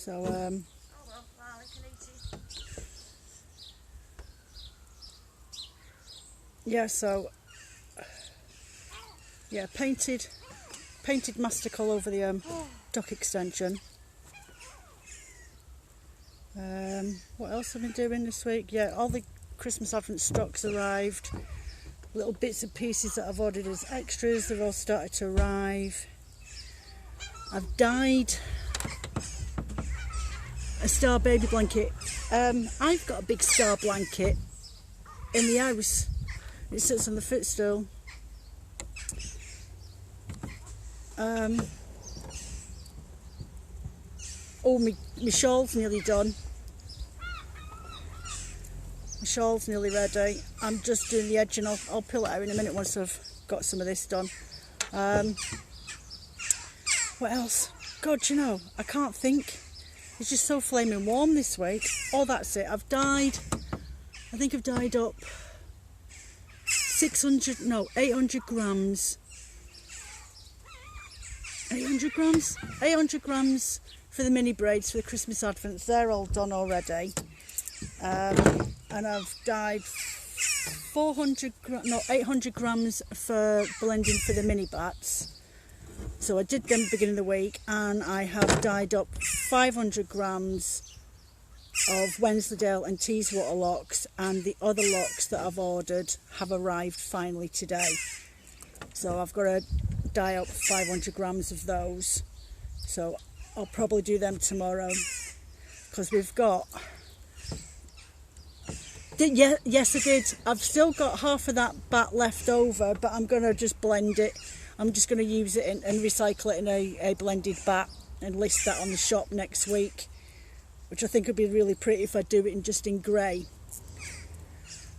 So yeah, so yeah, painted mastic all over the dock extension. What else have I been doing this week? Yeah, all the Christmas Advent stocks arrived. Little bits and pieces that I've ordered as extras, they've all started to arrive. I've dyed a star baby blanket. I've got a big star blanket in the house. It sits on the footstool. Oh, my shawl's nearly done. My shawl's nearly ready. I'm just doing the edge and I'll pull it out in a minute once I've got some of this done. What else? God, you know, I can't think. It's just so flaming warm this week. Oh, that's it. I think I've dyed up 800 grams. 800 grams? 800 grams for the mini braids for the Christmas Advents. They're all done already. And I've dyed 800 grams for blending for the mini bats. So I did them at the beginning of the week, and I have dyed up 500 grams of Wensleydale and Teeswater locks, and the other locks that I've ordered have arrived finally today. So I've got to dye up 500 grams of those. So I'll probably do them tomorrow, because we've got... Yes, I did. I've still got half of that bat left over, but I'm going to just blend it. I'm just going to use it and recycle it in a blended bat and list that on the shop next week, which I think would be really pretty if I do it just in grey.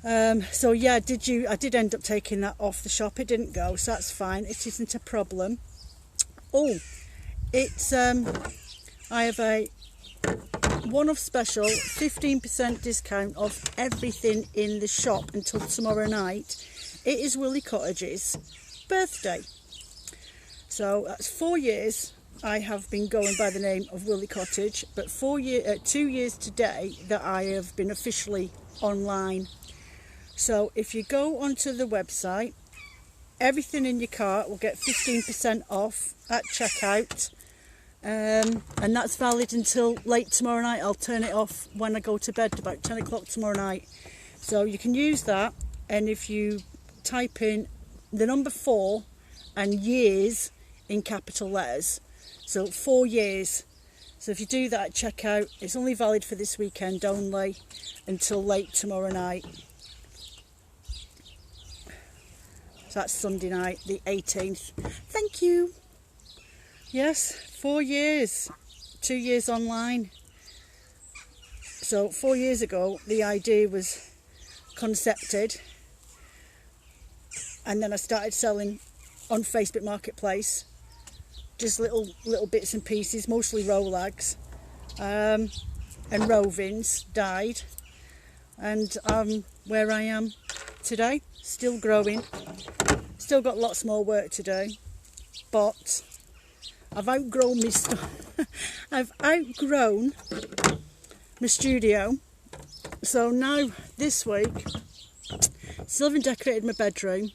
So yeah, I did end up taking that off the shop. It didn't go, so that's fine. It isn't a problem. Oh, it's I have a one-off special 15% discount off everything in the shop until tomorrow night. It is Willie Cottage's birthday. So that's 4 years I have been going by the name of Willie Cottage, but 2 years today that I have been officially online. So if you go onto the website, everything in your cart will get 15% off at checkout, and that's valid until late tomorrow night. I'll turn it off when I go to bed, about 10 o'clock tomorrow night. So you can use that, and if you type in the number 4 and years in capital letters, so 4 years. So if you do that at checkout, it's only valid for this weekend only until late tomorrow night. So that's Sunday night, the 18th. Thank you. Yes, 4 years, 2 years online. So 4 years ago, the idea was concepted, and then I started selling on Facebook Marketplace, just little bits and pieces, mostly Rolags and Rovings dyed, and where I am today, still growing, still got lots more work to do, but I've outgrown my I've outgrown my studio. So now this week, still haven't decorated my bedroom.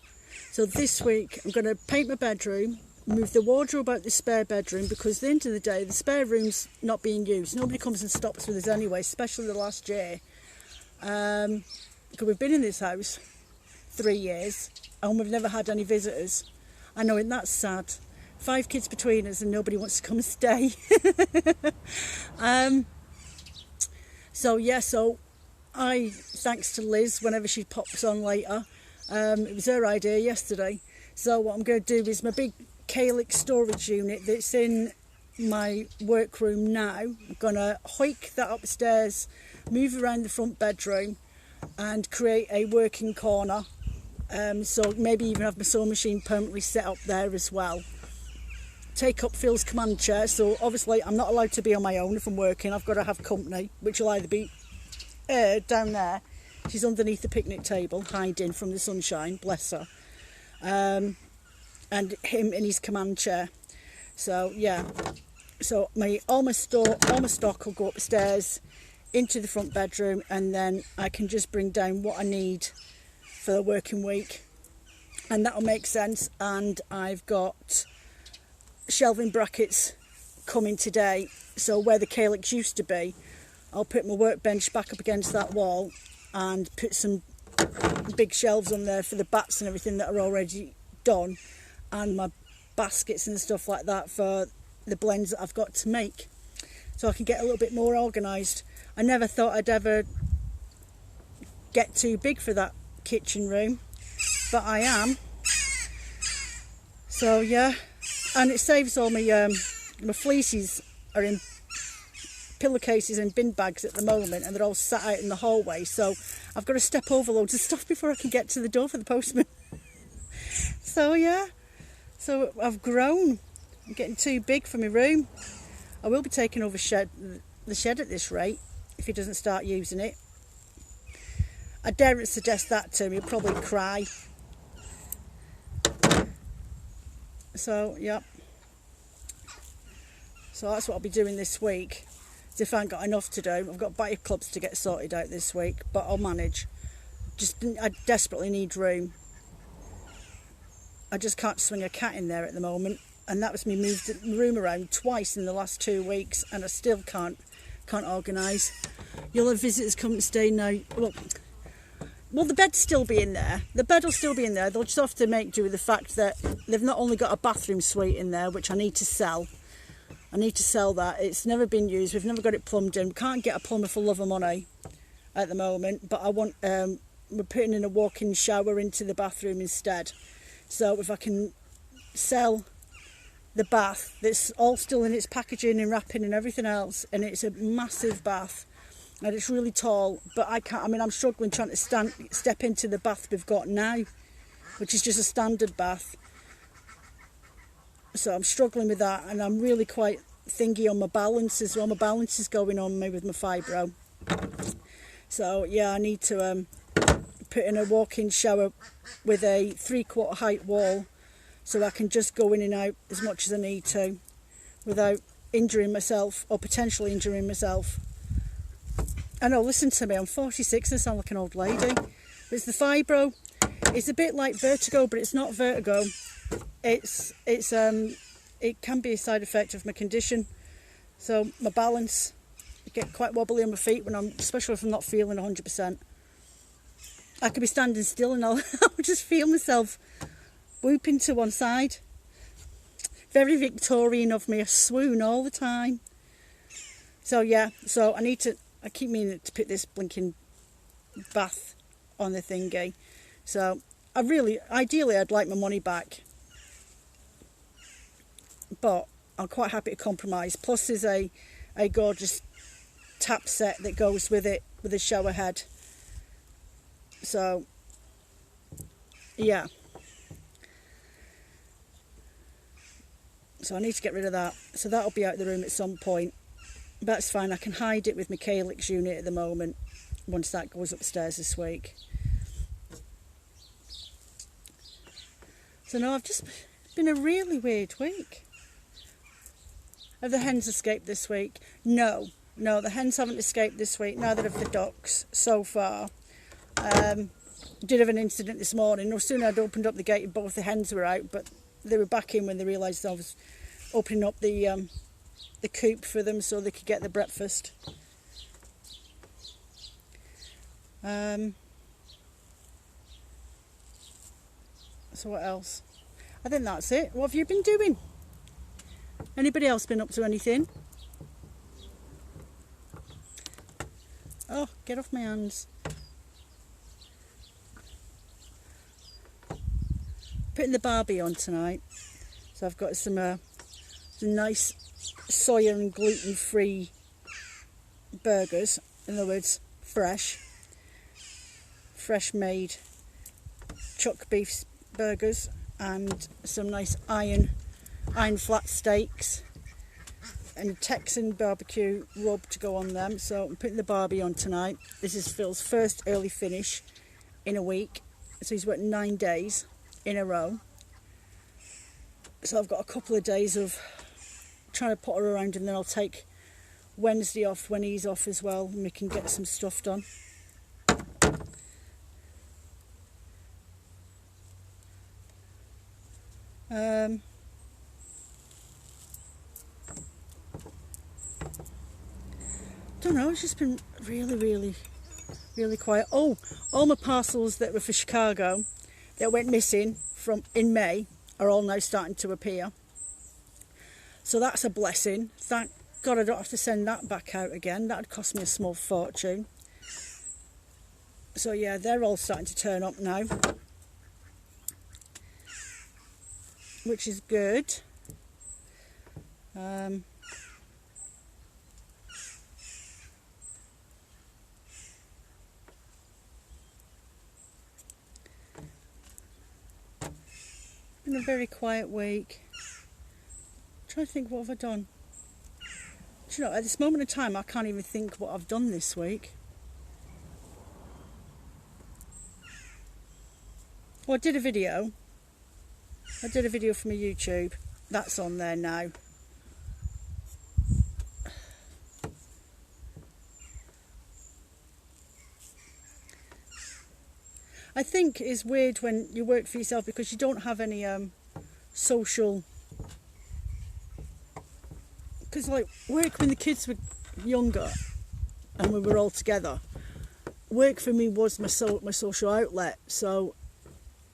So this week I'm going to paint my bedroom, move the wardrobe out the spare bedroom, because at the end of the day the spare room's not being used. Nobody comes and stops with us anyway, especially the last year. Because we've been in this house 3 years and we've never had any visitors. I know, and that's sad. 5 kids between us and nobody wants to come and stay. So yeah, so thanks to Liz, whenever she pops on later, it was her idea yesterday. So what I'm going to do is my big Calyx storage unit that's in my workroom now, I'm going to hike that upstairs, move around the front bedroom and create a working corner. So maybe even have my sewing machine permanently set up there as well. Take up Phil's command chair, so obviously I'm not allowed to be on my own if I'm working. I've got to have company, which will either be down there. She's underneath the picnic table, hiding from the sunshine, bless her. And him in his command chair. So yeah, So all my stock will go upstairs into the front bedroom, and then I can just bring down what I need for the working week, and that'll make sense. And I've got shelving brackets coming today, so where the calyx used to be, I'll put my workbench back up against that wall and put some big shelves on there for the bats and everything that are already done, and my baskets and stuff like that for the blends that I've got to make, so I can get a little bit more organised. I never thought I'd ever get too big for that kitchen room, but I am. So yeah, and it saves all my my fleeces are in pillowcases and bin bags at the moment, and they're all sat out in the hallway, so I've got to step over loads of stuff before I can get to the door for the postman. So yeah, so I've grown. I'm getting too big for my room. I will be taking over the shed at this rate if he doesn't start using it. I daren't suggest that to him, he'll probably cry. So yeah, so that's what I'll be doing this week. If I haven't got enough to do, I've got bite clubs to get sorted out this week, but I'll manage. I desperately need room. I just can't swing a cat in there at the moment, and that was me moved the room around twice in the last 2 weeks, and I still can't organise. You'll have visitors come and stay now. Well, the bed's still be in there. The bed will still be in there. They'll just have to make do with the fact that they've not only got a bathroom suite in there, which I need to sell. I need to sell that. It's never been used. We've never got it plumbed in. We can't get a plumber for love of money at the moment, but I want we're putting in a walk-in shower into the bathroom instead. So if I can sell the bath, that's all still in its packaging and wrapping and everything else, and it's a massive bath and it's really tall, but I can't. I mean, I'm struggling trying to step into the bath we've got now, which is just a standard bath. So I'm struggling with that, and I'm really quite thingy on my balance as well. My balance is going on me with my fibro. So yeah, I need to put in a walk-in shower with a 3/4 height wall, so I can just go in and out as much as I need to without injuring myself or potentially injuring myself. I know, listen to me, I'm 46 and I sound like an old lady. But it's the fibro. It's a bit like vertigo, but it's not vertigo. It can be a side effect of my condition. So my balance, I get quite wobbly on my feet especially if I'm not feeling 100%. I could be standing still and I'll just feel myself whooping to one side. Very Victorian of me, I swoon all the time. So yeah, so I keep meaning to put this blinking bath on the thingy. So ideally I'd like my money back, but I'm quite happy to compromise. Plus there's a gorgeous tap set that goes with it, with a shower head. So yeah, so I need to get rid of that, so that'll be out of the room at some point. That's fine, I can hide it with my calyx unit at the moment once that goes upstairs this week. So no, it's been a really weird week. Have the hens escaped this week? No, the hens haven't escaped this week, neither have the ducks so far. Did have an incident this morning. No sooner I'd opened up the gate, both the hens were out, but they were back in when they realised I was opening up the coop for them so they could get their breakfast. So what else? I think that's it. What have you been doing? Anybody else been up to anything? Oh, get off my hands. Putting the barbie on tonight. So I've got some nice soya and gluten-free burgers. In other words, fresh made chuck beef burgers, and some nice iron flat steaks and Texan barbecue rub to go on them. So I'm putting the barbie on tonight. This is Phil's first early finish in a week, so he's worked 9 days in a row. So I've got a couple of days of trying to put her around, and then I'll take Wednesday off when he's off as well, and we can get some stuff done. Don't know, it's just been really quiet. Oh, all my parcels that were for Chicago that went missing from in May are all now starting to appear. So that's a blessing. Thank God I don't have to send that back out again. That would cost me a small fortune. So yeah, they're all starting to turn up now, which is good. Been a very quiet week. Trying to think, what have I done? Do you know, at this moment in time, I can't even think what I've done this week. Well, I did a video. I did a video for my YouTube. That's on there now. I think it's weird when you work for yourself because you don't have any social... Because like work when the kids were younger and we were all together, work for me was my social outlet. So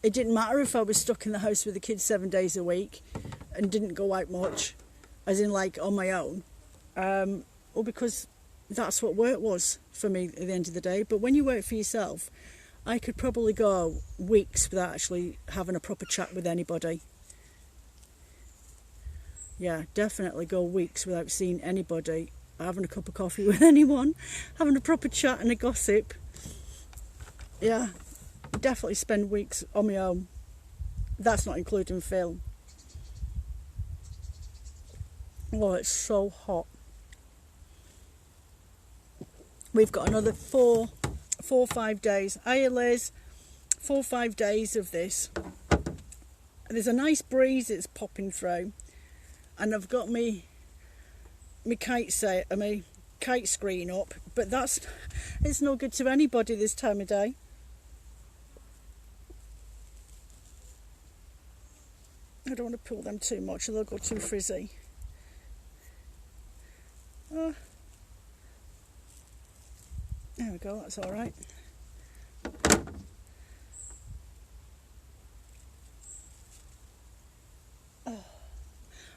it didn't matter if I was stuck in the house with the kids 7 days a week and didn't go out much, as in like on my own, or because that's what work was for me at the end of the day. But when you work for yourself, I could probably go weeks without actually having a proper chat with anybody. Yeah, definitely go weeks without seeing anybody, having a cup of coffee with anyone, having a proper chat and a gossip. Yeah, definitely spend weeks on my own. That's not including Phil. Oh, it's so hot. We've got another 4 or 5 days. Hiya, Liz. 4 or 5 days of this. There's a nice breeze that's popping through. And I've got my kite screen up, but it's no good to anybody this time of day. I don't want to pull them too much, or they'll go too frizzy. Oh. There we go, that's all right.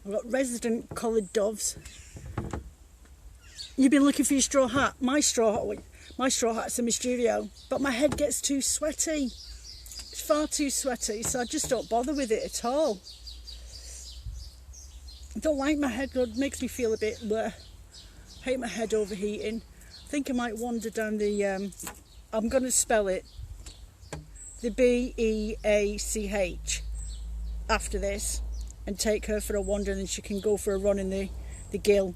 I've got resident collared doves. You've been looking for your straw hat. My straw hat's in my studio, but my head gets too sweaty. It's far too sweaty, so I just don't bother with it at all. I don't like my head. It makes me feel a bit bleh. Hate my head overheating. I think I might wander down the... I'm going to spell it. The B-E-A-C-H after this. And take her for a wander, and then she can go for a run in the gill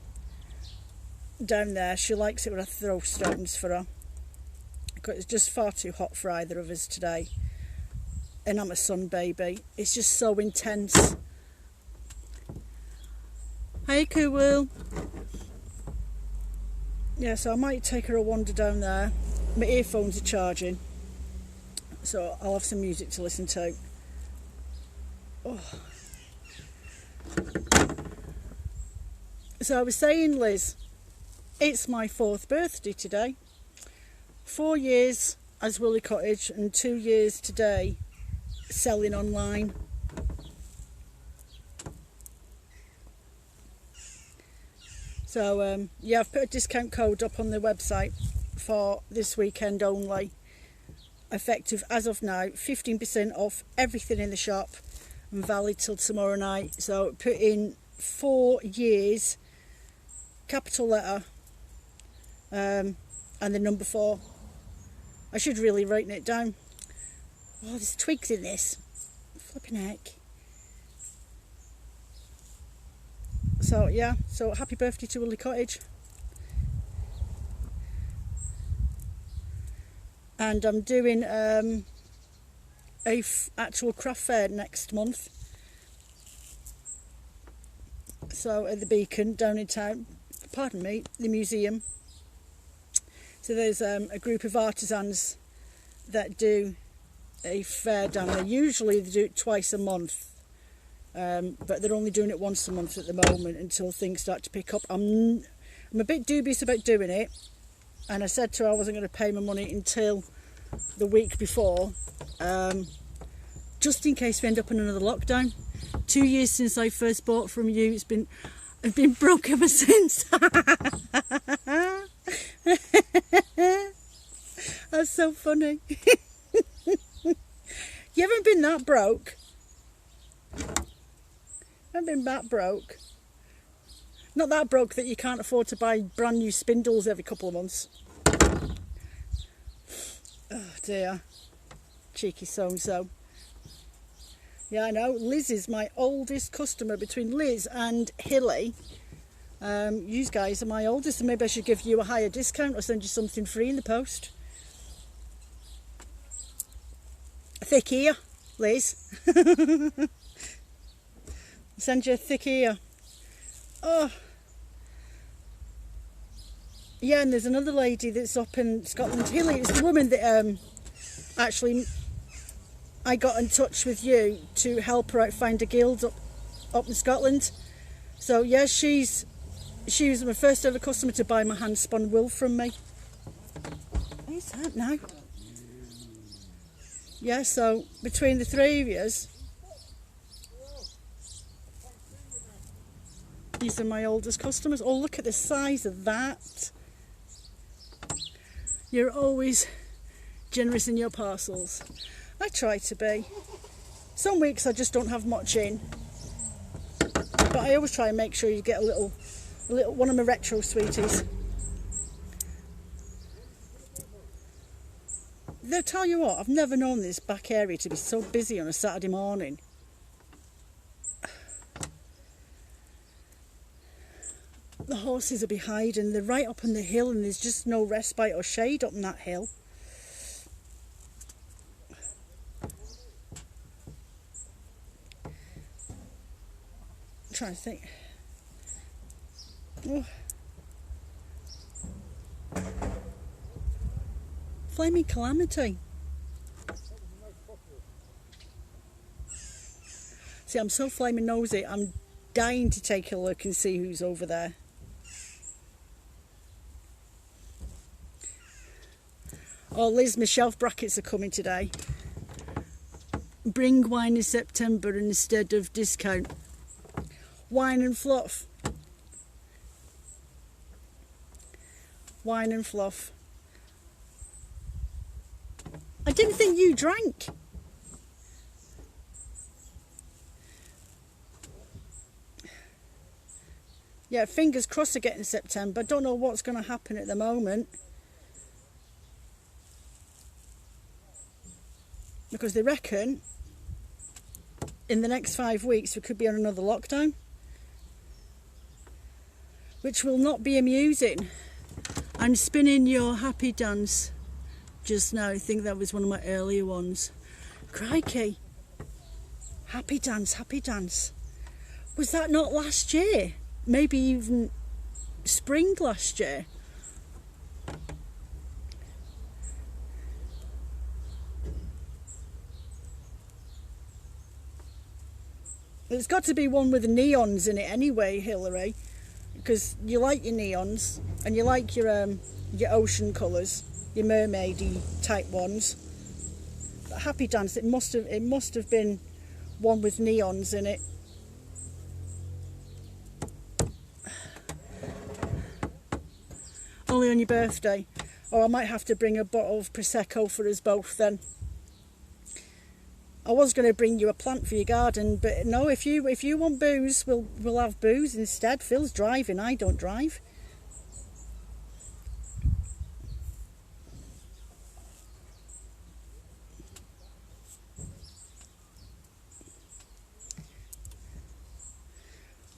down there. She likes it when I throw stones for her, because it's just far too hot for either of us today, and I'm a sun baby. It's just so intense. Hey, Cool. Yeah, so I might take her a wander down there. My earphones are charging, so I'll have some music to listen to. Oh. So I was saying, Liz, it's my 4th birthday today. 4 years as Willie Cottage and 2 years today selling online. So yeah, I've put a discount code up on the website for this weekend only. Effective as of now, 15% off everything in the shop and valid till tomorrow night. So put in 4 years, capital letter, and the number 4. I should really write it down. Oh, there's twigs in this. Flipping heck. So yeah, so happy birthday to Willie Cottage. And I'm doing actual craft fair next month. So at the Beacon down in town, pardon me, the museum. So there's a group of artisans that do a fair down there. Usually they do it twice a month, but they're only doing it once a month at the moment until things start to pick up. I'm a bit dubious about doing it, and I said to her I wasn't going to pay my money until the week before, just in case we end up in another lockdown. 2 years since I first bought from you. I've been broke ever since. That's so funny. You haven't been that broke. I've been that broke. Not that broke that you can't afford to buy brand new spindles every couple of months. Oh dear. Cheeky so-and-so. Yeah, I know. Liz is my oldest customer. Between Liz and Hilly, you guys are my oldest, and maybe I should give you a higher discount or send you something free in the post. Thick ear, Liz. Send you a thick ear. Oh. Yeah, and there's another lady that's up in Scotland. Hilly is the woman that actually I got in touch with you to help her out find a guild up in Scotland. So yeah, she was my first ever customer to buy my hand spun wool from me. Who's that now? Yeah, so between the three of us, these are my oldest customers. Oh, look at the size of that. You're always generous in your parcels. I try to be. Some weeks I just don't have much in, but I always try and make sure you get a little one of my retro sweeties. They'll tell you what, I've never known this back area to be so busy on a Saturday morning. The horses will be hiding. They're right up on the hill, and there's just no respite or shade up on that hill. I'm trying to think. Oh. Flaming calamity. See, I'm so flaming nosy, I'm dying to take a look and see who's over there. Oh, Liz, my shelf brackets are coming today. Bring wine in September instead of discount. Wine and fluff. Wine and fluff. I didn't think you drank. Yeah, fingers crossed again in September. Don't know what's going to happen at the moment. Because they reckon in the next 5 weeks we could be on another lockdown, which will not be amusing. I'm spinning your happy dance just now. I think that was one of my earlier ones. Crikey. Happy dance, happy dance. Was that not last year? Maybe even spring last year. There's got to be one with the neons in it anyway, Hilary, because you like your neons and you like your ocean colours, your mermaidy type ones. But Happy Dance, it must have been one with neons in it. Only on your birthday. Or I might have to bring a bottle of Prosecco for us both then. I was going to bring you a plant for your garden, but no, if you want booze, we'll have booze instead. Phil's driving, I don't drive.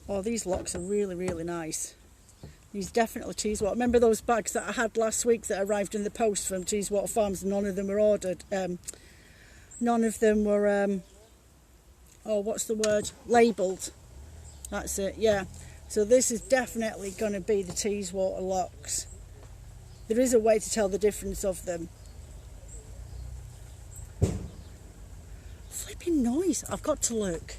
Oh, these locks are really, really nice. These definitely Teeswater. Remember those bags that I had last week that arrived in the post from Teeswater Farms? None of them were ordered. None of them were, oh, what's the word? Labelled. That's it, yeah. So this is definitely going to be the Teeswater locks. There is a way to tell the difference of them. Flipping noise, I've got to look.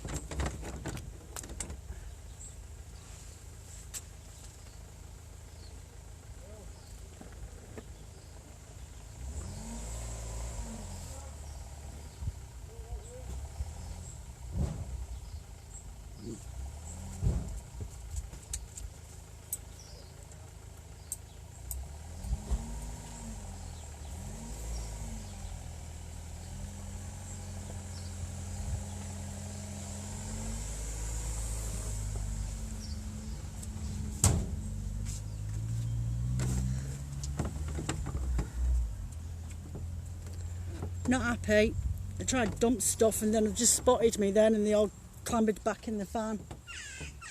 Not happy. They tried to dump stuff and then have just spotted me then, and they all clambered back in the van.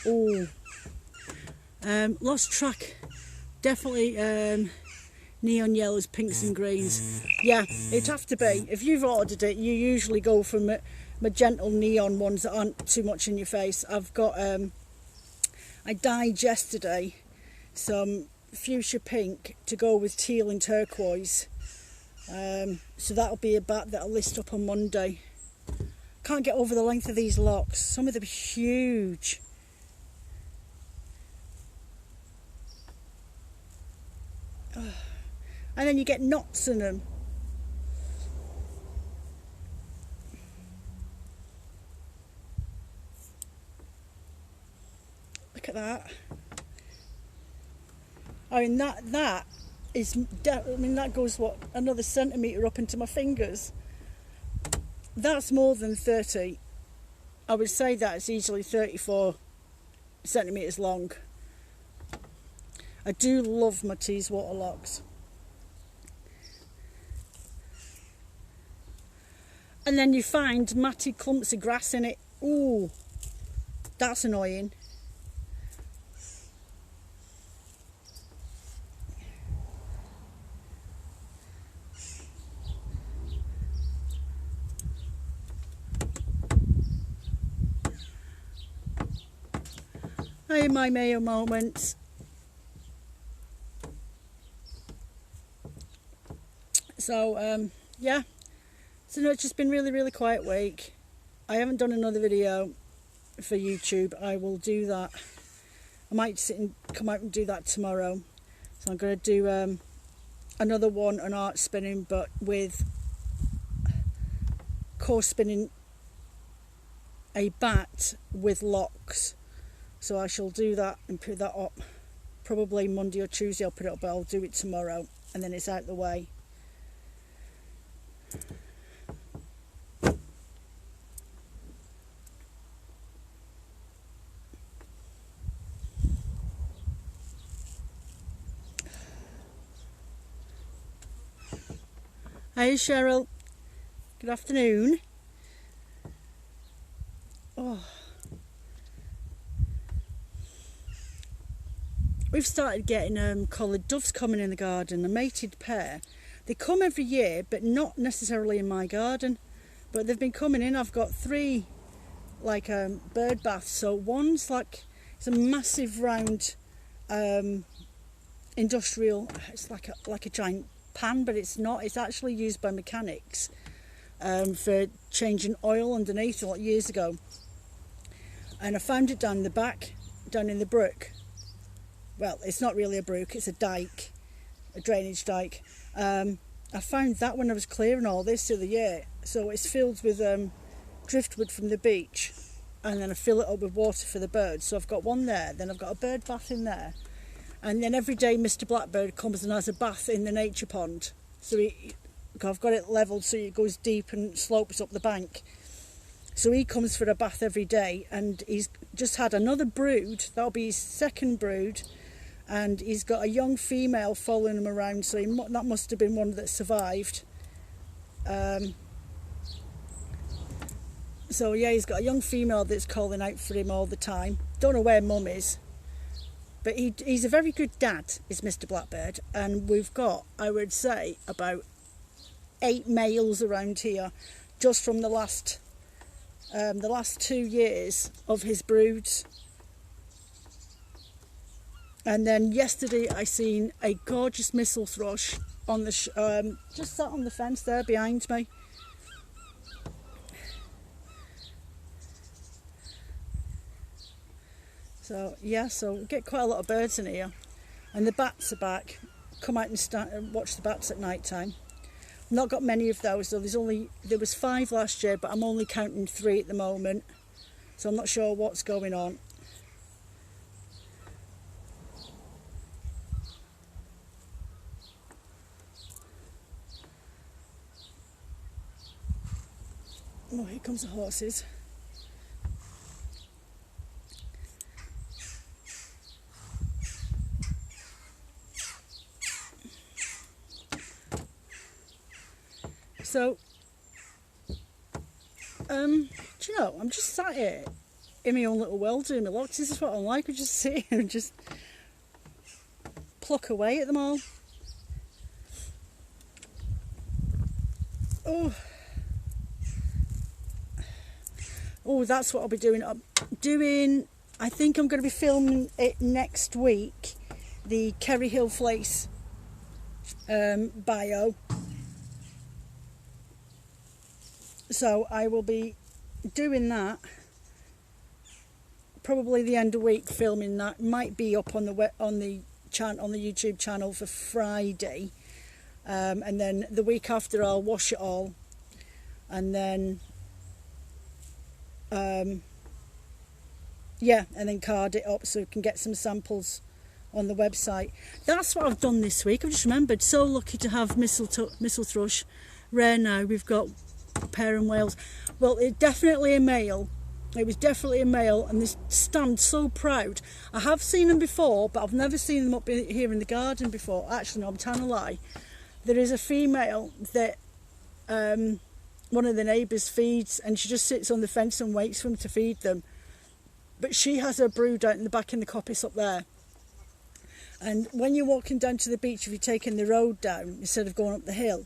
Oh, lost track. Definitely neon yellows, pinks and greens. Yeah, it'd have to be. If you've ordered it, you usually go for magenta neon ones that aren't too much in your face. I've got, I dyed yesterday some fuchsia pink to go with teal and turquoise. So that'll be a bat that'll list up on Monday. Can't get over the length of these locks. Some of them are huge. And then you get knots in them. Look at that. I mean that is, I mean that goes what, another centimetre up into my fingers. That's more than 30. I would say that it's easily 34 centimetres long. I do love my Teeswater locks. And then you find matted clumps of grass in it. Ooh, that's annoying. Hey, my Mayo moments. So, yeah. So, no, it's just been really quiet week. I haven't done another video for YouTube. I will do that. I might sit and come out and do that tomorrow. So I'm going to do another one on art spinning, but with course spinning a bat with locks. So I shall do that and put that up. Probably Monday or Tuesday I'll put it up, but I'll do it tomorrow and then it's out the way. Hey Cheryl, good afternoon. Oh. We've started getting collared doves coming in the garden, a mated pair. They come every year, but not necessarily in my garden. But they've been coming in. I've got 3 like bird baths. So one's like, it's a massive round industrial, it's like a giant pan, but it's not. It's actually used by mechanics for changing oil underneath a lot years ago. And I found it down the back, down in the brook. Well, it's not really a brook, it's a dike, a drainage dike. I found that when I was clearing all this the other year. So it's filled with driftwood from the beach, and then I fill it up with water for the birds. So I've got one there, then I've got a bird bath in there. And then every day Mr. Blackbird comes and has a bath in the nature pond. So I've got it levelled so it goes deep and slopes up the bank. So he comes for a bath every day, and he's just had another brood. That'll be his second brood. And he's got a young female following him around, so that must have been one that survived. So yeah, he's got a young female that's calling out for him all the time. Don't know where mum is, but he's a very good dad, is Mr. Blackbird. And we've got, I would say, about 8 males around here, just from the last 2 years of his broods. And then yesterday I seen a gorgeous missel thrush on the just sat on the fence there behind me. So yeah, so we get quite a lot of birds in here, and the bats are back. Come out and watch the bats at night time. Not got many of those though. There was 5 last year, but I'm only counting 3 at the moment, so I'm not sure what's going on. Oh, here comes the horses. So, do you know, I'm just sat here in my own little world doing my locks. This is what I'm like. I just sit here and just pluck away at them all. Oh, that's what I'll be doing. I think I'm going to be filming it next week, the Kerry Hill Flace bio. So I will be doing that probably the end of the week, filming that. Might be up on the YouTube channel for Friday, and then the week after I'll wash it all, and then and then card it up so we can get some samples on the website. That's what I've done this week. I've just remembered, so lucky to have missel thrush. Rare now. We've got a pair in Wales. Well, it's definitely a male. It was definitely a male, and they stand so proud. I have seen them before, but I've never seen them up here in the garden before. Actually, no, I'm telling a lie. There is a female that one of the neighbours feeds, and she just sits on the fence and waits for them to feed them. But she has her brood out in the back in the coppice up there. And when you're walking down to the beach, if you're taking the road down instead of going up the hill,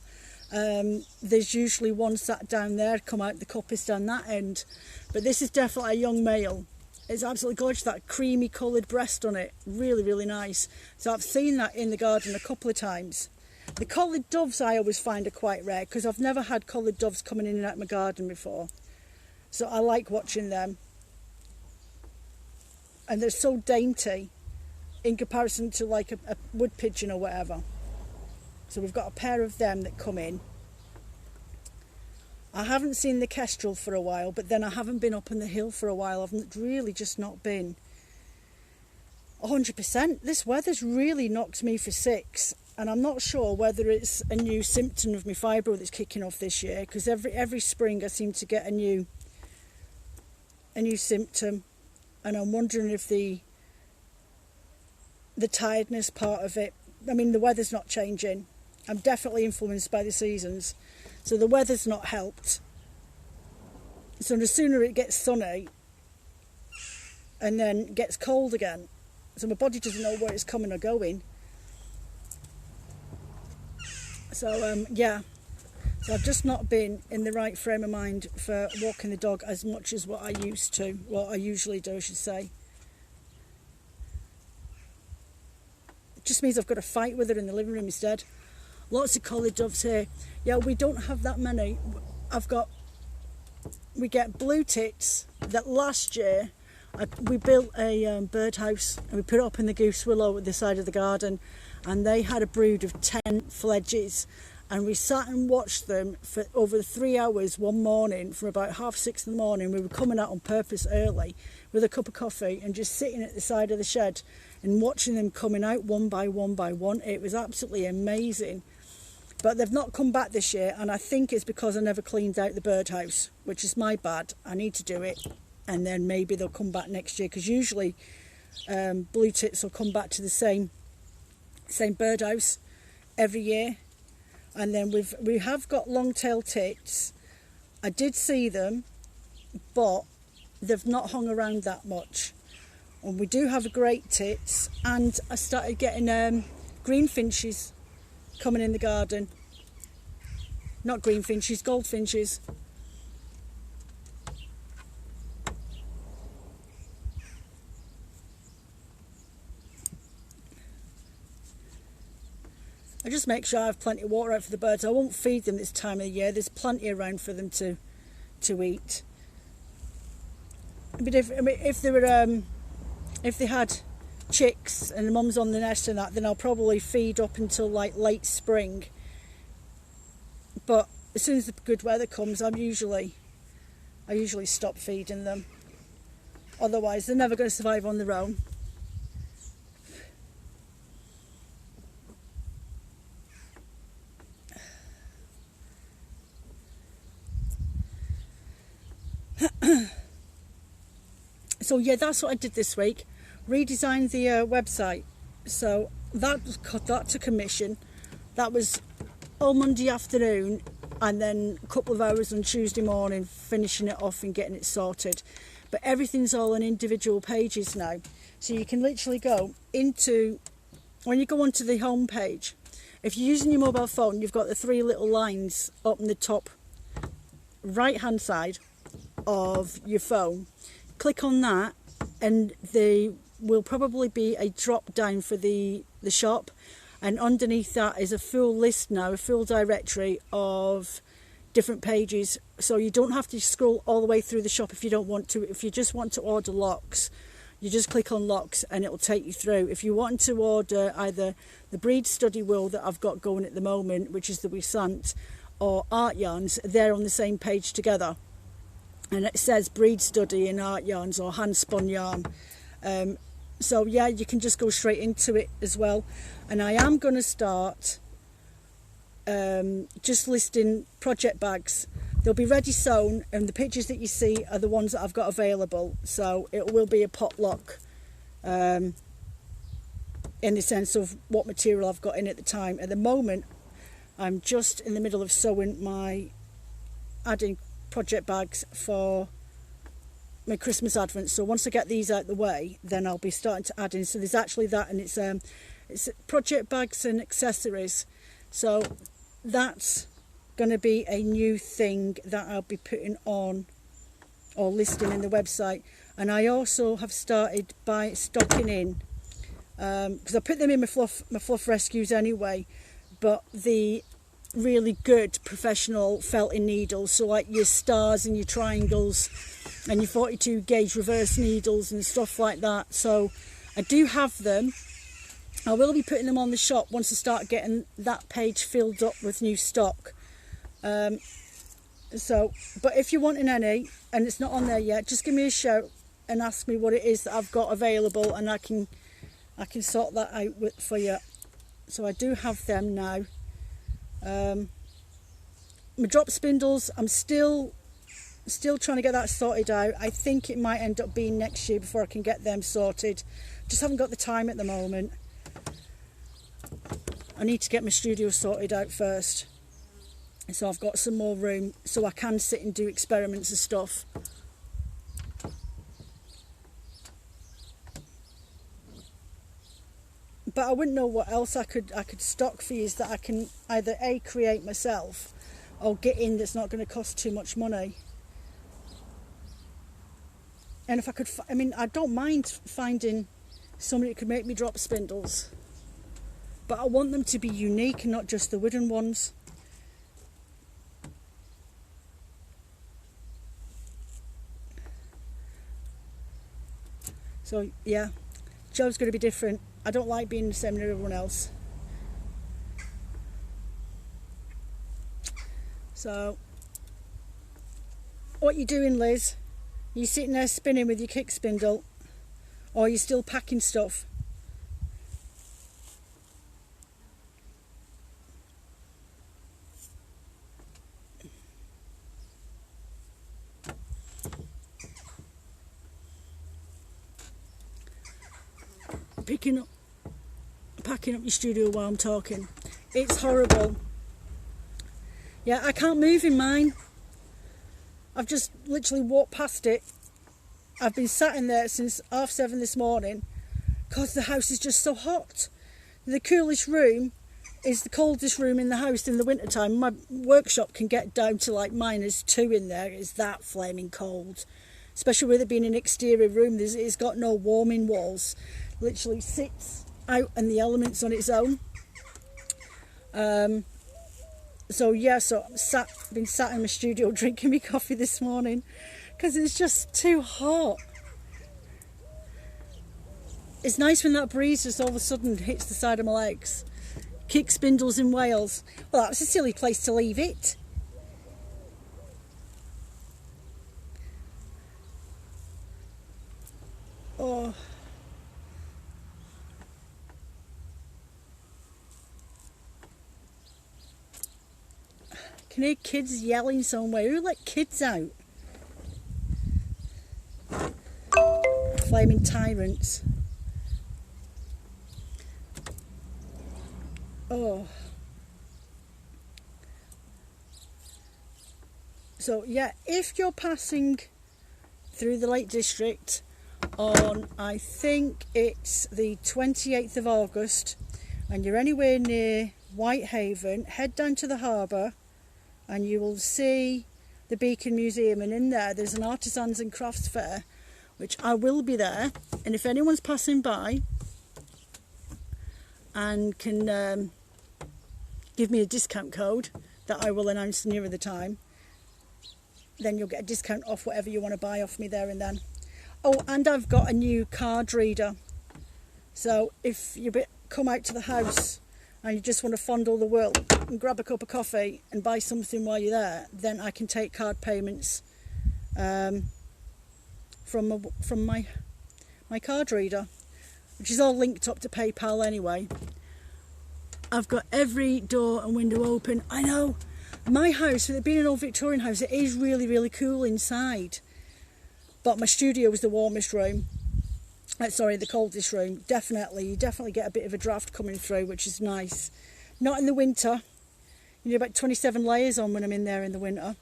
there's usually one sat down there, come out the coppice down that end. But this is definitely a young male. It's absolutely gorgeous, that creamy coloured breast on it. Really, really nice. So I've seen that in the garden a couple of times. The collared doves I always find are quite rare, because I've never had collared doves coming in and out of my garden before. So I like watching them. And they're so dainty in comparison to like a wood pigeon or whatever. So we've got a pair of them that come in. I haven't seen the kestrel for a while, but then I haven't been up on the hill for a while. I've really just not been 100%. This weather's really knocked me for 6, and I'm not sure whether it's a new symptom of my fibro that's kicking off this year, because every spring I seem to get a new symptom, and I'm wondering if the tiredness part of it. I mean, the weather's not changing. I'm definitely influenced by the seasons, so the weather's not helped. So the sooner it gets sunny and then gets cold again, so my body doesn't know where it's coming or going. So yeah, so I've just not been in the right frame of mind for walking the dog as much as what I usually do, I should say. It just means I've got to fight with her in the living room instead. Lots of collared doves here. Yeah, we don't have that many. We get blue tits that last year we built a birdhouse, and we put it up in the goose willow at the side of the garden, and they had a brood of 10 fledges, and we sat and watched them for over 3 hours one morning. From about 6:30 in the morning, we were coming out on purpose early with a cup of coffee and just sitting at the side of the shed and watching them coming out one by one by one. It was absolutely amazing. But they've not come back this year, and I think it's because I never cleaned out the birdhouse, which is my bad. I need to do it, and then maybe they'll come back next year, because usually blue tits will come back to the same birdhouse every year. And then we have got long-tailed tits. I did see them, but they've not hung around that much. And we do have great tits, and I started getting greenfinches coming in the garden. Not greenfinches, goldfinches. I just make sure I have plenty of water out for the birds. I won't feed them this time of the year. There's plenty around for them to eat. But if they were if they had chicks and the mum's on the nest and that, then I'll probably feed up until like late spring. But as soon as the good weather comes, I usually stop feeding them. Otherwise, they're never going to survive on their own. So yeah, that's what I did this week. Redesigned the website. So that cut that to commission. That was all Monday afternoon, and then a couple of hours on Tuesday morning finishing it off and getting it sorted. But everything's all on individual pages now, so you can literally go into, when you go onto the home page, if you're using your mobile phone, you've got the 3 little lines up in the top right hand side of your phone. Click on that and there will probably be a drop down for the shop, and underneath that is a full list now, a full directory of different pages, so you don't have to scroll all the way through the shop if you don't want to. If you just want to order locks, you just click on locks and it'll take you through. If you want to order either the breed study wool that I've got going at the moment, which is the Wisant, or art yarns, they're on the same page together, and it says breed study and art yarns or hand spun yarn. So yeah, you can just go straight into it as well. And I am going to start just listing project bags. They'll be ready sewn, and the pictures that you see are the ones that I've got available. So it will be a potluck in the sense of what material I've got in at the time. At the moment, I'm just in the middle of sewing adding project bags for my Christmas advent. So once I get these out the way, then I'll be starting to add in. So there's actually that, and it's project bags and accessories. So that's going to be a new thing that I'll be putting on or listing in the website. And I also have started by stocking in, because I put them in my fluff rescues anyway, but the really good professional felting needles, so like your stars and your triangles and your 42 gauge reverse needles and stuff like that. So I do have them. I will be putting them on the shop once I start getting that page filled up with new stock. But if you're wanting any and it's not on there yet, just give me a shout and ask me what it is that I've got available, and I can sort that out for you. So I do have them now. My drop spindles, I'm still trying to get that sorted out. I think it might end up being next year before I can get them sorted. Just haven't got the time at the moment. I need to get my studio sorted out first, so I've got some more room so I can sit and do experiments and stuff. But I wouldn't know what else I could stock for you that I can either A, create myself, or get in that's not going to cost too much money. And if I could, I don't mind finding somebody who could make me drop spindles, but I want them to be unique and not just the wooden ones. So yeah, Joe's going to be different. I don't like being the same as everyone else. So, what you doing, Liz? You sitting there spinning with your kick spindle, or are you still packing stuff? Packing up your studio while I'm talking. It's horrible. Yeah, I can't move in mine. I've just literally walked past it. I've been sat in there since 7:30 this morning because the house is just so hot. The coolest room is the coldest room in the house in the winter time. My workshop can get down to like -2 in there. It's that flaming cold, especially with it being an exterior room. It's got no warming walls. Literally sits out in the elements on its own. So yeah, so been sat in my studio drinking my coffee this morning because it's just too hot. It's nice when that breeze just all of a sudden hits the side of my legs. Kick spindles in Wales. Well, that's a silly place to leave it. Oh. Can hear kids yelling somewhere. Who let kids out? Flaming tyrants. Oh. So yeah, if you're passing through the Lake District on, I think it's the 28th of August, and you're anywhere near Whitehaven, head down to the harbour and you will see the Beacon Museum, and in there there's an artisans and crafts fair, which I will be there, and if anyone's passing by and can give me a discount code that I will announce nearer the time, then you'll get a discount off whatever you want to buy off me there and then. Oh, and I've got a new card reader, so if you come out to the house and you just want to fondle the world and grab a cup of coffee and buy something while you're there, then I can take card payments from my card reader, which is all linked up to PayPal anyway. I've got every door and window open. I know, my house, with it being an old Victorian house, it is really, really cool inside. But my studio was the warmest room. Sorry, the coldest room. You definitely get a bit of a draft coming through, which is nice. Not in the winter. You need about 27 layers on when I'm in there in the winter.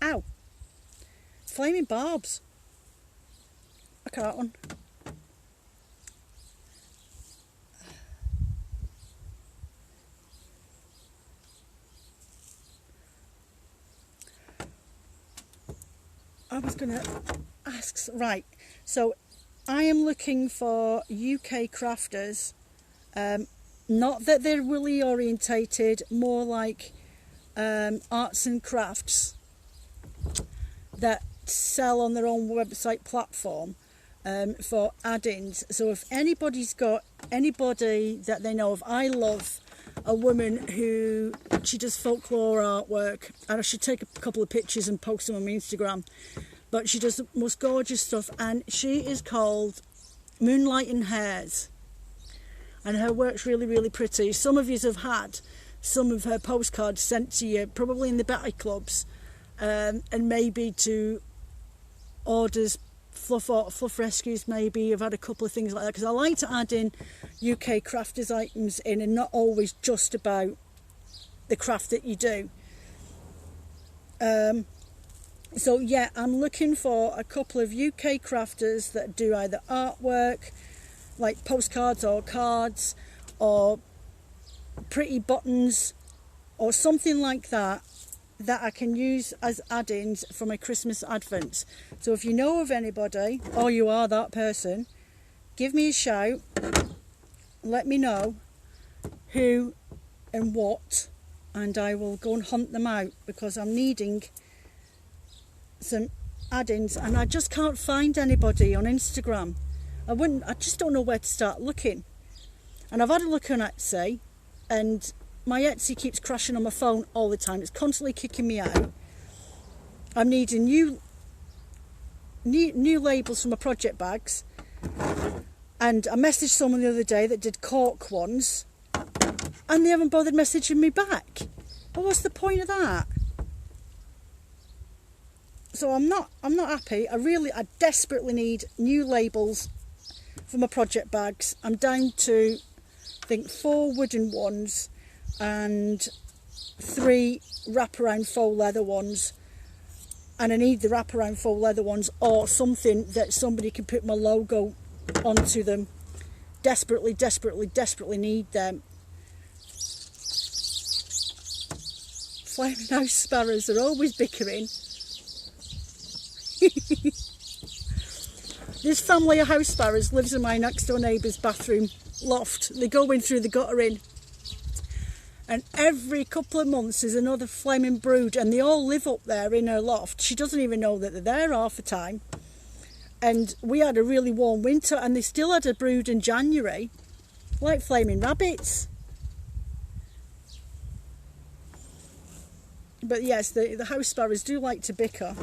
Ow. Flaming barbs. Look at that one. I was going to ask, right, so I am looking for UK crafters, not that they're woolly orientated, more like arts and crafts that sell on their own website platform for add-ins. So if anybody's got anybody that they know of, I love a woman who, she does folklore artwork, and I should take a couple of pictures and post them on my Instagram, but she does the most gorgeous stuff, and she is called Moonlight and Hairs, and her work's really, really pretty. Some of you have had some of her postcards sent to you, probably in the Betty clubs, and maybe to orders, fluff rescues maybe. I've had a couple of things like that, because I like to add in UK crafters items in, and not always just about the craft that you do. So yeah, I'm looking for a couple of UK crafters that do either artwork like postcards or cards or pretty buttons or something like that, that I can use as add-ins for my Christmas advents. So if you know of anybody, or you are that person, give me a shout, let me know who and what, and I will go and hunt them out, because I'm needing some add-ins and I just can't find anybody on Instagram. I just don't know where to start looking. And I've had a look on Etsy, and my Etsy keeps crashing on my phone all the time. It's constantly kicking me out. I'm needing new labels for my project bags, and I messaged someone the other day that did cork ones, and they haven't bothered messaging me back. Well, what's the point of that? So I'm not happy. I desperately need new labels for my project bags. I'm down to, I think, 4 wooden ones and 3 wraparound faux leather ones, and I need the wraparound faux leather ones or something that somebody can put my logo onto them. Desperately need them. Flaming house sparrows are always bickering. This family of house sparrows lives in my next door neighbour's bathroom loft. They go in through the guttering. and every couple of months there's another flaming brood, and they all live up there in her loft. She doesn't even know that they're there half the time. And we had a really warm winter, and they still had a brood in January, like flaming rabbits. But yes, the house sparrows do like to bicker.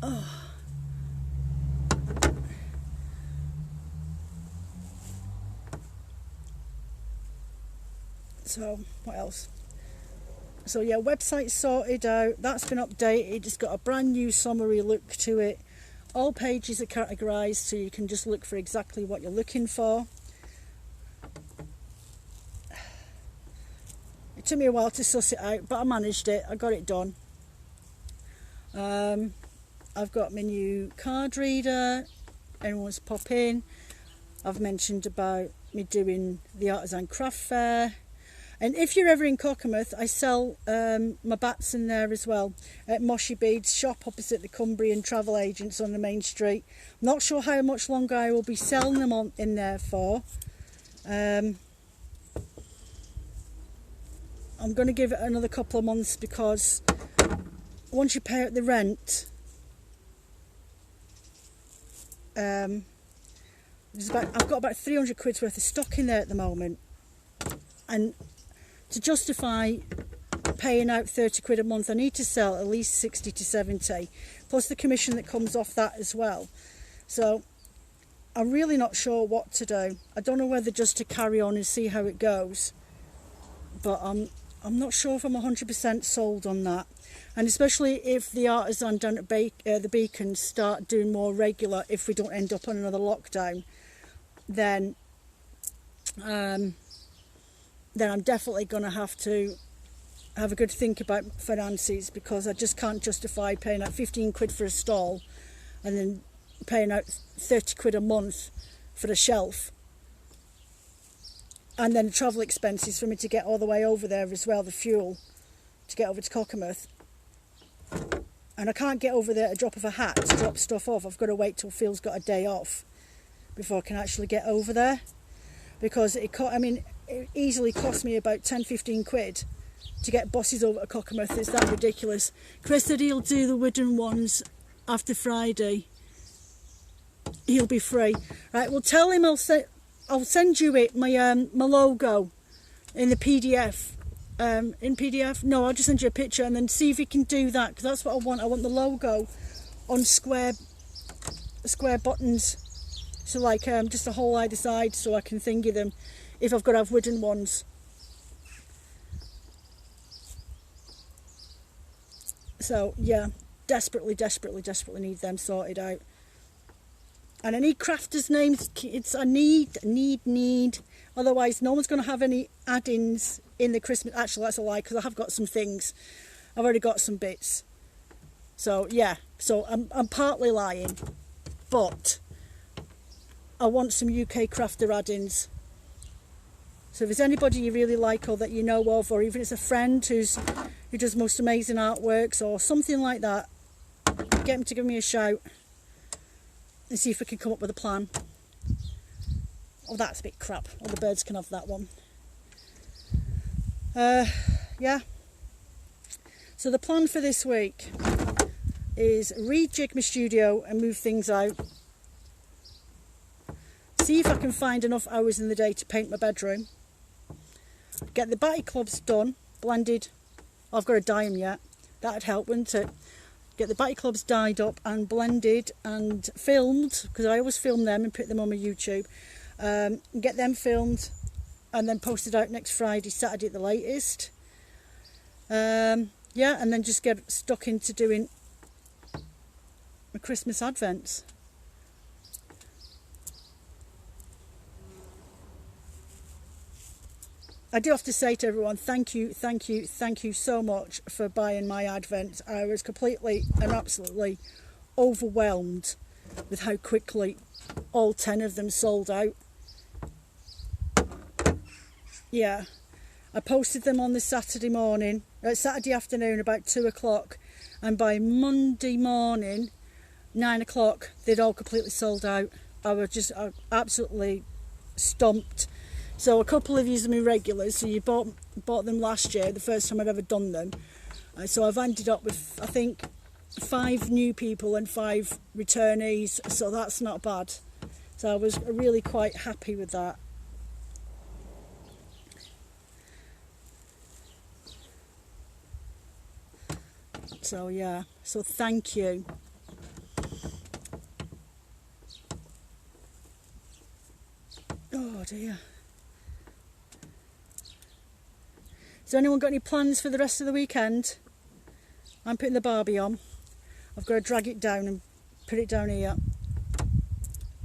Oh. So, what else? So yeah, website sorted out, that's been updated, it's got a brand new summary look to it. All pages are categorised so you can just look for exactly what you're looking for. It took me a while to suss it out, but I managed it, I got it done. I've got my new card reader, anyone wants to pop in. I've mentioned about me doing the artisan craft fair. And if you're ever in Cockermouth, I sell my bats in there as well, at Moshi Beads shop opposite the Cumbrian Travel Agents on the main street. I'm not sure how much longer I will be selling them in there for. I'm going to give it another couple of months, because once you pay out the rent, I've got about 300 quid's worth of stock in there at the moment, and to justify paying out 30 quid a month, I need to sell at least 60 to 70, plus the commission that comes off that as well. So I'm really not sure what to do. I don't know whether just to carry on and see how it goes, but I'm not sure if I'm 100% sold on that. And especially if the artisan down at the Beacon start doing more regular, if we don't end up on another lockdown, then I'm definitely going to have a good think about finances, because I just can't justify paying out 15 quid for a stall and then paying out 30 quid a month for a shelf, and then the travel expenses for me to get all the way over there as well, the fuel to get over to Cockermouth. And I can't get over there at a drop of a hat to drop stuff off. I've got to wait till Phil's got a day off before I can actually get over there, because it easily cost me about 10-15 quid to get buses over to Cockermouth. It's that ridiculous. Chris said he'll do the wooden ones after Friday. He'll be free. Right, well, tell him I'll send you my logo in the PDF. In PDF? No, I'll just send you a picture, and then see if you can do that, because that's what I want. I want the logo on square buttons, so like just a hole either side, so I can thingy them if I've got to have wooden ones. So yeah, desperately need them sorted out. And I need crafters' names. I need. Otherwise, no one's going to have any add-ins in the Christmas. Actually, that's a lie, because I have got some things. I've already got some bits. So yeah. So I'm partly lying, but I want some UK crafter add-ins. So if there's anybody you really like, or that you know of, or even it's a friend who does most amazing artworks or something like that, get them to give me a shout and see if we can come up with a plan. Oh, that's a bit crap. All the birds can have that one. Yeah. So the plan for this week is rejig my studio and move things out. See if I can find enough hours in the day to paint my bedroom. Get the batty clubs done, blended. I've got to dye them yet. That'd help, wouldn't it? Get the batty clubs dyed up and blended and filmed, because I always film them and put them on my YouTube. Get them filmed and then posted out next Friday, Saturday at the latest. Yeah, and then just get stuck into doing my Christmas advents. I do have to say to everyone, thank you so much for buying my advent. I was completely and absolutely overwhelmed with how quickly all 10 of them sold out. Yeah, I posted them on the Saturday afternoon about 2 o'clock, and by Monday morning, 9 o'clock, they'd all completely sold out. I was just absolutely stumped So a couple of these are my regulars. So you bought them last year, the first time I'd ever done them. So I've ended up with, I think, 5 new people and 5 returnees. So that's not bad. So I was really quite happy with that. So yeah, so thank you. Oh dear. Has anyone got any plans for the rest of the weekend? I'm putting the Barbie on. I've got to drag it down and put it down here.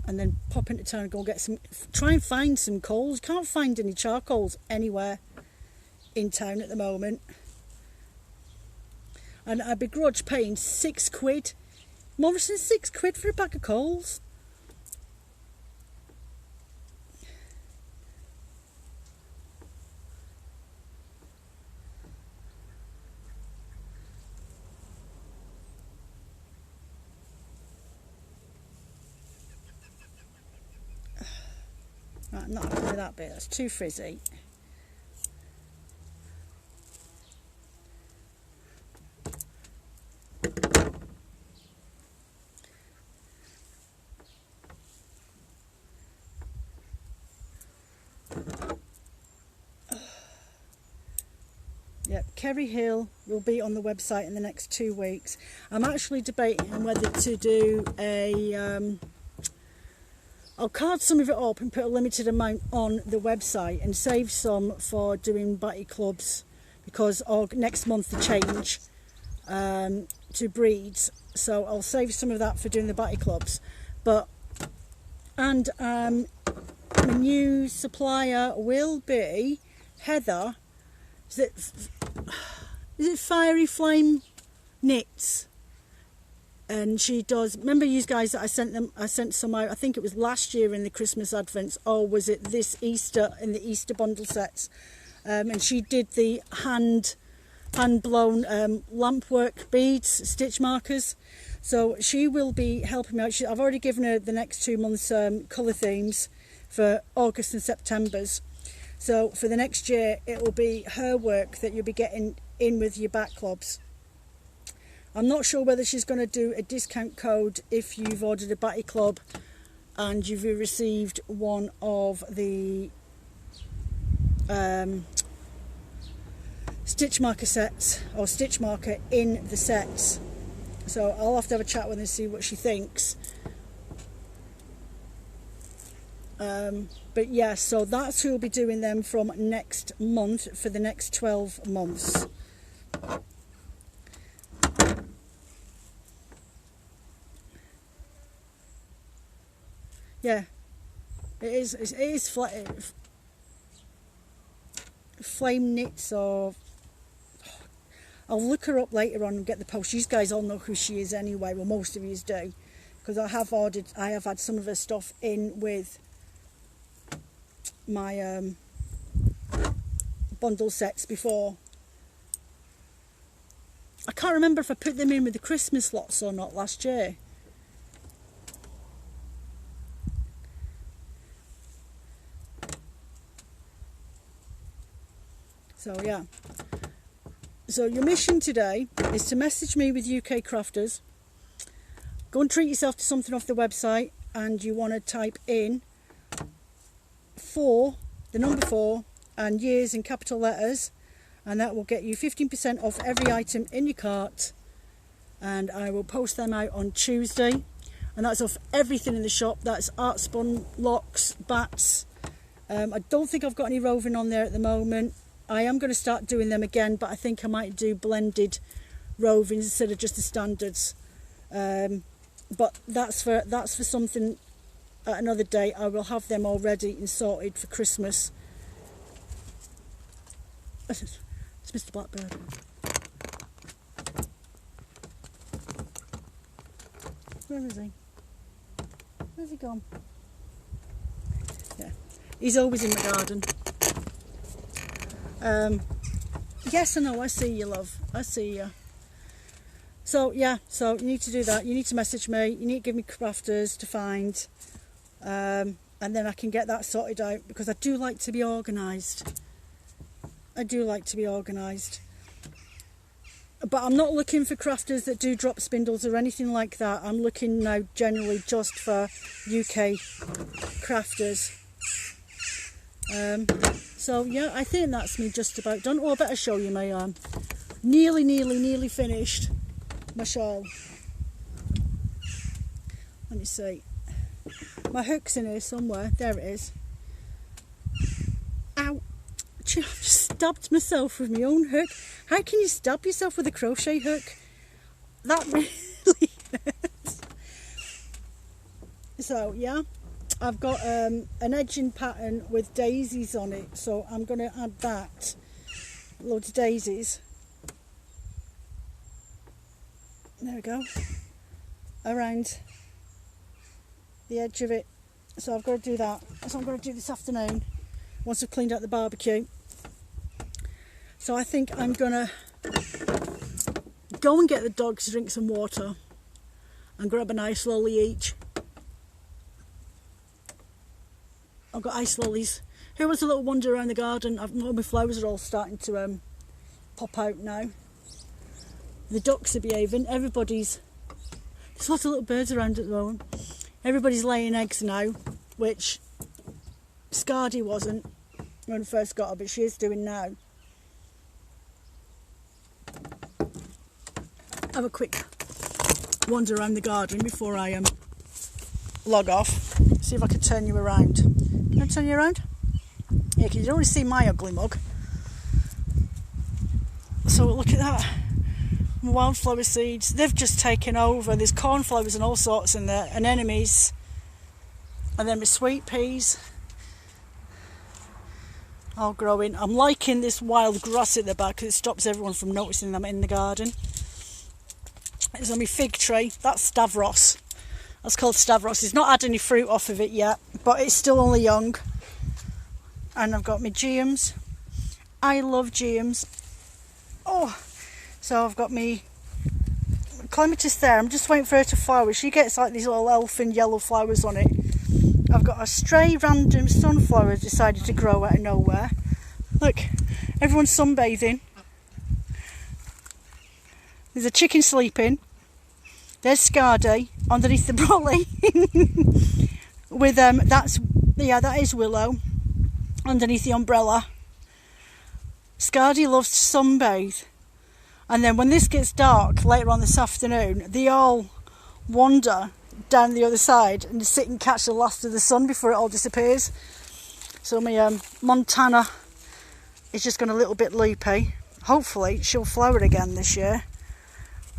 And then pop into town and go and get some, try and find some coals. Can't find any charcoals anywhere in town at the moment. And I begrudge paying £6. Morrison, £6 for a bag of coals. Right, I'm not happy with that bit, that's too frizzy. Yep, Kerry Hill will be on the website in the next 2 weeks. I'm actually debating whether to do a... I'll card some of it up and put a limited amount on the website and save some for doing batty clubs, because next month they change to breeds. So I'll save some of that for doing the batty clubs. And my new supplier will be Heather. Is it Fiery Flame Knits? And she does, remember you guys that I sent some out, I think it was last year in the Christmas Advents, or was it this Easter in the Easter bundle sets, and she did the hand blown lampwork beads, stitch markers. So she will be helping me out. I've already given her the next 2 months colour themes for August and September's. So for the next year it will be her work that you'll be getting in with your back clubs. I'm not sure whether she's going to do a discount code if you've ordered a batty club and you've received one of the stitch marker sets, or stitch marker in the sets. So I'll have to have a chat with her and see what she thinks. But yeah, so that's who will be doing them from next month for the next 12 months. Yeah, it is Flame Knits, or I'll look her up later on and get the post. You guys all know who she is anyway. Well, most of you do, because I have had some of her stuff in with my bundle sets before. I can't remember if I put them in with the Christmas lots or not last year. So yeah, so your mission today is to message me with UK Crafters. Go and treat yourself to something off the website, and you want to type in 4, the number 4, and years in capital letters, and that will get you 15% off every item in your cart. And I will post them out on Tuesday, and that's off everything in the shop. That's art spun locks, bats. I don't think I've got any roving on there at the moment. I am going to start doing them again, but I think I might do blended rovings instead of just the standards. But that's for something at another day. I will have them all ready and sorted for Christmas. It's Mr. Blackbird. Where is he? Where's he gone? Yeah, he's always in the garden. Yes, I know, I see you, love. I see you. So yeah, so you need to do that. You need to message me. You need to give me crafters to find. and then I can get that sorted out, because I do like to be organised. I do like to be organised. But I'm not looking for crafters that do drop spindles or anything like that. I'm looking now generally just for UK crafters. So yeah, I think that's me just about done. Oh, I better show you my nearly finished my shawl. Let me see. My hook's in here somewhere. There it is. Ow! I've just stabbed myself with my own hook. How can you stab yourself with a crochet hook? That really hurts. So yeah, I've got an edging pattern with daisies on it, so I'm going to add that. Loads of daisies. There we go. Around the edge of it. So I've got to do that. That's what I'm going to do this afternoon, once I've cleaned out the barbecue. So I think I'm going to go and get the dogs to drink some water and grab an ice lolly each. I've got ice lollies. Here was a little wander around the garden. All my flowers are all starting to pop out now. The ducks are behaving. There's lots of little birds around at the moment. Everybody's laying eggs now, which Scardy wasn't when I first got her, but she is doing now. Have a quick wander around the garden before I log off. See if I can turn you around. Can I turn you around? Yeah, because you don't want to see my ugly mug. So look at that. My wildflower seeds, they've just taken over. There's cornflowers and all sorts in there, and enemies. And then my sweet peas all growing. I'm liking this wild grass at the back because it stops everyone from noticing I'm in the garden. There's on my fig tree. That's Stavros. That's called Stavros. It's not had any fruit off of it yet, but it's still only young. And I've got my geums. I love geums. Oh, so I've got my clematis there. I'm just waiting for her to flower. She gets like these little elfin yellow flowers on it. I've got a stray random sunflower decided to grow out of nowhere. Look, everyone's sunbathing. There's a chicken sleeping. There's Scardy underneath the brolly. With that is Willow underneath the umbrella. Scardy loves to sunbathe. And then when this gets dark later on this afternoon, they all wander down the other side and sit and catch the last of the sun before it all disappears. So my Montana is just gone a little bit loopy. Hopefully she'll flower again this year.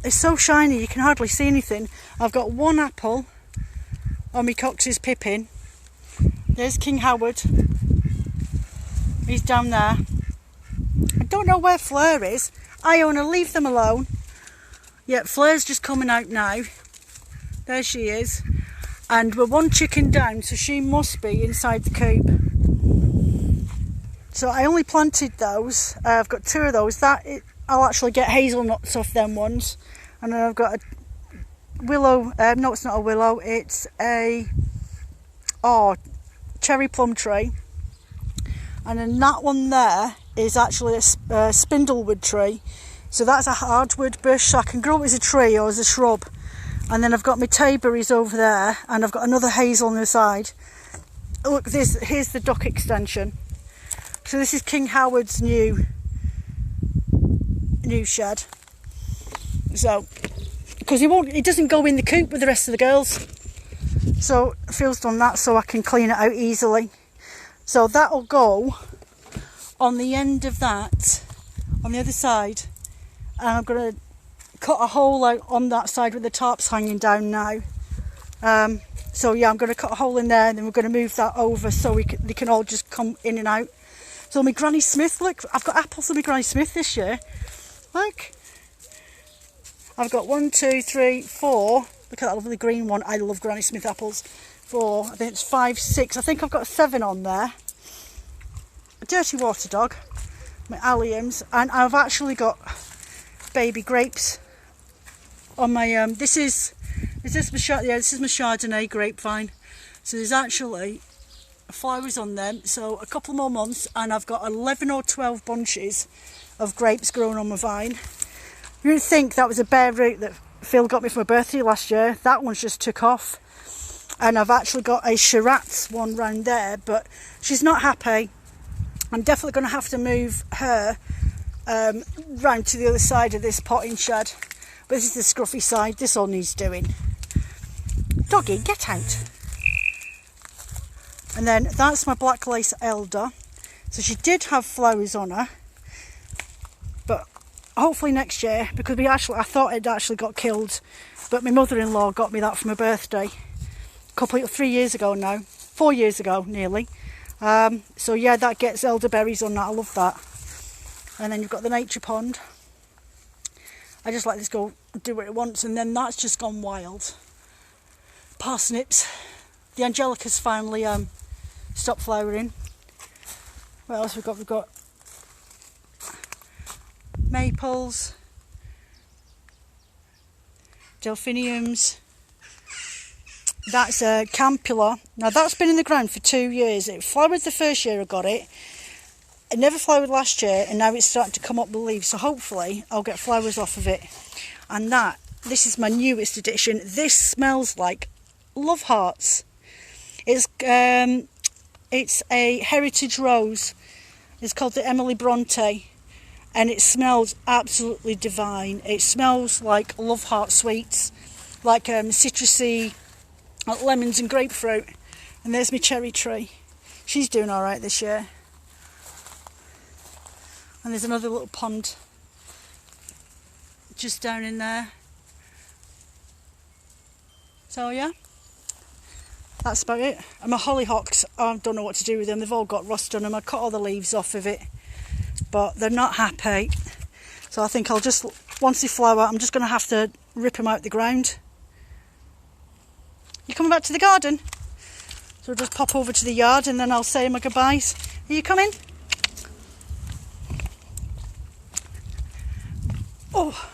It's so shiny you can hardly see anything. I've got one apple on my Cox's pippin. There's King Howard. He's down there. I don't know where Fleur is. Iona, leave them alone. Yeah, Fleur's just coming out now. There she is. And we're one chicken down, so she must be inside the coop. So I only planted those. I've got two of those. I'll actually get hazelnuts off them ones. And then I've got a willow. No, it's not a willow. It's a cherry plum tree. And then that one there is actually a spindlewood tree. So that's a hardwood bush. So I can grow it as a tree or as a shrub. And then I've got my tayberries over there. And I've got another hazel on the side. Look, here's the duck extension. So this is King Howard's new shed. So, because he doesn't go in the coop with the rest of the girls. So Phil's done that so I can clean it out easily. So that'll go on the end of that, on the other side. And I'm going to cut a hole out on that side with the tarps hanging down now. So yeah, I'm going to cut a hole in there and then we're going to move that over so they can all just come in and out. So my Granny Smith, look, I've got apples on my Granny Smith this year. Look. I've got 1, 2, 3, 4. Look at that lovely green one. I love Granny Smith apples. 4, I think it's 5, 6. I think I've got 7 on there. A dirty water dog. My alliums. And I've actually got baby grapes on my... this is my Chardonnay grapevine. So there's actually flowers on them, so a couple more months and I've got 11 or 12 bunches of grapes growing on my vine. You would think that was a bare root that Phil got me for my birthday last year. That one's just took off. And I've actually got a Shiraz one round there, but she's not happy. I'm definitely going to have to move her round to the other side of this potting shed. But this is the scruffy side. This all needs doing. Doggy, get out. And then that's my black lace elder. So she did have flowers on her. But hopefully next year, because I thought it actually got killed. But my mother-in-law got me that for my birthday. 3 years ago now. 4 years ago, nearly. So yeah, that gets elderberries on that. I love that. And then you've got the nature pond. I just let this go do what it wants, and then that's just gone wild. Parsnips. The Angelicas finally stopped flowering. What else we've got? We've got maples, delphiniums. That's a Campula. Now that's been in the ground for 2 years. It flowered the first year I got it. It never flowered last year, and now it's starting to come up with leaves. So hopefully I'll get flowers off of it. And this is my newest addition. This smells like love hearts. It's a heritage rose. It's called the Emily Bronte, and it smells absolutely divine. It smells like love heart sweets, like citrusy, like lemons and grapefruit. And there's my cherry tree. She's doing all right this year. And there's another little pond just down in there. So yeah, that's about it. And my hollyhocks, I don't know what to do with them. They've all got rust on them. I cut all the leaves off of it, but they're not happy. So I think I'll just, once they flower, I'm just going to have to rip them out the ground. You coming back to the garden? So we'll just pop over to the yard and then I'll say my goodbyes. Are you coming? Oh.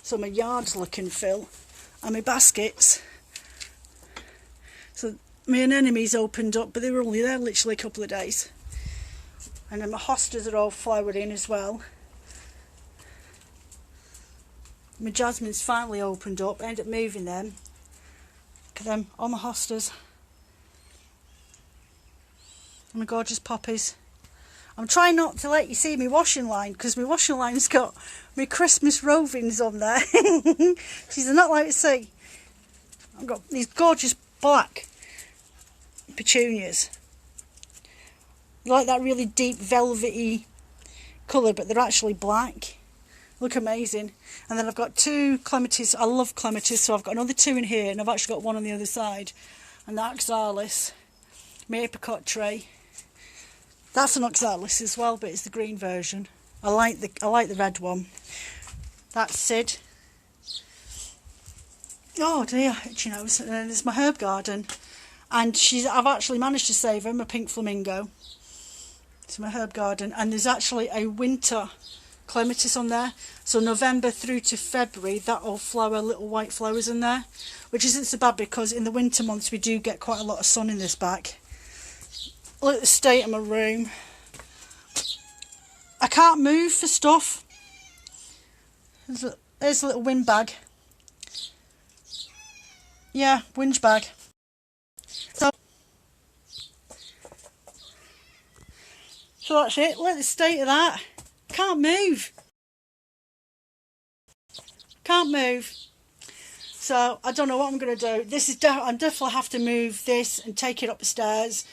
So my yard's looking full, and my baskets. So my anemones opened up, but they were only there literally a couple of days. And then my hostas are all flowering as well. My jasmine's finally opened up. I ended up moving them. Look at them, all my hostas. And my gorgeous poppies. I'm trying not to let you see my washing line, because my washing line's got my Christmas rovings on there. She's not like to see. I've got these gorgeous black petunias. Like that really deep velvety colour, but they're actually black. Look amazing. And then I've got 2 clematis. I love clematis, so I've got another 2 in here, and I've actually got one on the other side. And the oxalis, my apricot tree. That's an oxalis as well, but it's the green version. I like the red one. That's Sid. Oh dear, itchy nose. And then there's my herb garden, and I've actually managed to save her, my pink flamingo. It's my herb garden, and there's actually a winter clematis on there. So November through to February, that'll flower little white flowers in there, which isn't so bad because in the winter months we do get quite a lot of sun in this back. Look at the state of my room. I can't move for stuff. There's a little wind bag. Yeah, winch bag. So that's it. Look at the state of that. Can't move. Can't move. So I don't know what I'm going to do. This is I definitely have to move this and take it upstairs.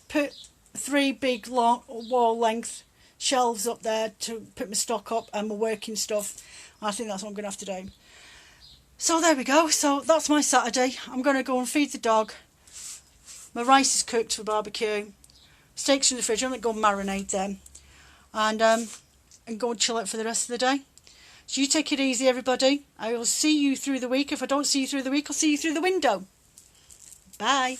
Put 3 big long wall length shelves up there to put my stock up and my working stuff. I think that's what I'm going to have to do. So there we go. So that's my Saturday. I'm going to go and feed the dog. My rice is cooked for barbecue. Steaks in the fridge. I'm going to go and marinate them. And go and chill out for the rest of the day. So you take it easy, everybody. I will see you through the week. If I don't see you through the week, I'll see you through the window. Bye.